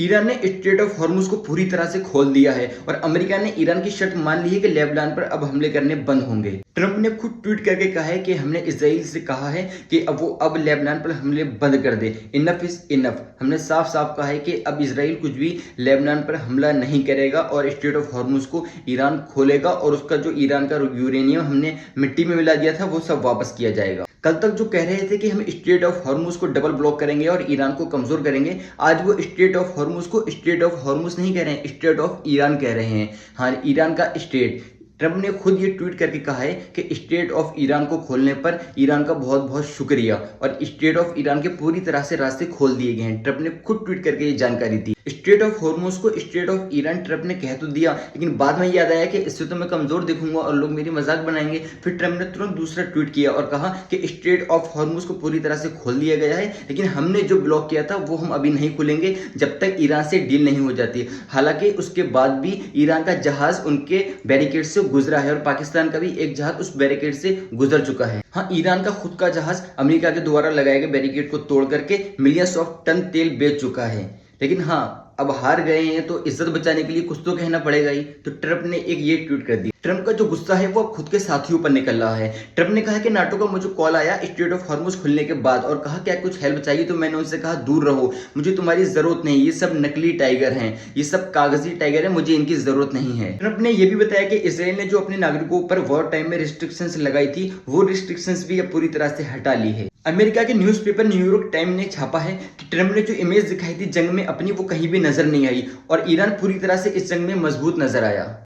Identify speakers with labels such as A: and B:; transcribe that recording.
A: Iran ने straight of Hormuz को पूरी तरह से खोल दिया है और अमेरिका ने ईरान की शर्त मान ली है कि लेबनान पर अब हमले करने बंद होंगे। ट्रंप ने खुद ट्वीट करके कहा है कि हमने इजराइल से कहा है कि अब लेबनान पर हमले बंद कर दे। Enough is enough. हमने साफ साफ कहा है कि अब इजराइल कुछ भी लेबनान पर हमला नहीं करेगा और स्ट्रेट ऑफ हॉर्मुज को ईरान खोलेगा और उसका जो ईरान का यूरेनियम हमने मिट्टी में मिला दिया था वो सब वापस किया जाएगा। कल तक जो कह रहे थे कि हम स्ट्रेट ऑफ हॉर्मुज को डबल ब्लॉक करेंगे और ईरान को कमजोर करेंगे, आज वो स्ट्रेट ऑफ हॉर्मुज को स्ट्रेट ऑफ हॉर्मुज नहीं कह रहे हैं, स्ट्रेट ऑफ ईरान कह रहे हैं। हाँ, ईरान का स्टेट। ट्रंप ने खुद ये ट्वीट करके कहा है कि स्टेट ऑफ ईरान को खोलने पर ईरान का बहुत बहुत शुक्रिया और स्टेट ऑफ ईरान के पूरी तरह से रास्ते खोल दिए गए हैं। ट्रंप ने खुद ट्वीट करके ये जानकारी दी। स्टेट ऑफ हॉर्मुज को स्टेट ऑफ ईरान ट्रंप ने कह तो दिया, लेकिन बाद में याद आया कि इससे तो मैं कमजोर दिखूंगा और लोग मेरी मजाक बनाएंगे। फिर ट्रंप ने तुरंत दूसरा ट्वीट किया और कहा कि स्टेट ऑफ हॉर्मुज को पूरी तरह से खोल दिया गया है, लेकिन हमने जो ब्लॉक किया था वो हम अभी नहीं खोलेंगे जब तक ईरान से डील नहीं हो जाती। हालांकि उसके बाद भी ईरान का जहाज उनके बैरिकेड से गुजरा है और पाकिस्तान का भी एक जहाज उस बैरिकेड से गुजर चुका है। हाँ, ईरान का खुद का जहाज अमेरिका के द्वारा लगाए गए बैरिकेड को तोड़ करके मिलियंस ऑफ टन तेल बेच चुका है। लेकिन हाँ, अब हार गए हैं तो इज्जत बचाने के लिए कुछ तो कहना पड़ेगा ही। तो ट्रंप ने एक ये ट्वीट कर दिया। ट्रंप का जो गुस्सा है वो अब खुद के साथियों पर निकल रहा है। ट्रंप ने कहा कि नाटो का मुझे कॉल आया स्ट्रेट ऑफ हॉर्मुज खुलने के बाद और कहा क्या कुछ हेल्प चाहिए, तो मैंने उनसे कहा दूर रहो, मुझे तुम्हारी जरूरत नहीं, ये सब नकली टाइगर हैं, ये सब कागजी टाइगर है, मुझे इनकी जरूरत नहीं है। ट्रंप ने यह भी बताया कि इसराइल ने जो अपने नागरिकों पर वॉर टाइम में रिस्ट्रिक्शंस लगाई थी वो रिस्ट्रिक्शंस भी अब पूरी तरह से हटा ली है। अमेरिका के न्यूज़पेपर न्यूयॉर्क टाइम ने छापा है कि ट्रंप ने जो इमेज दिखाई थी जंग में अपनी, वो कहीं भी नजर नहीं आई और ईरान पूरी तरह से इस जंग में मजबूत नजर आया।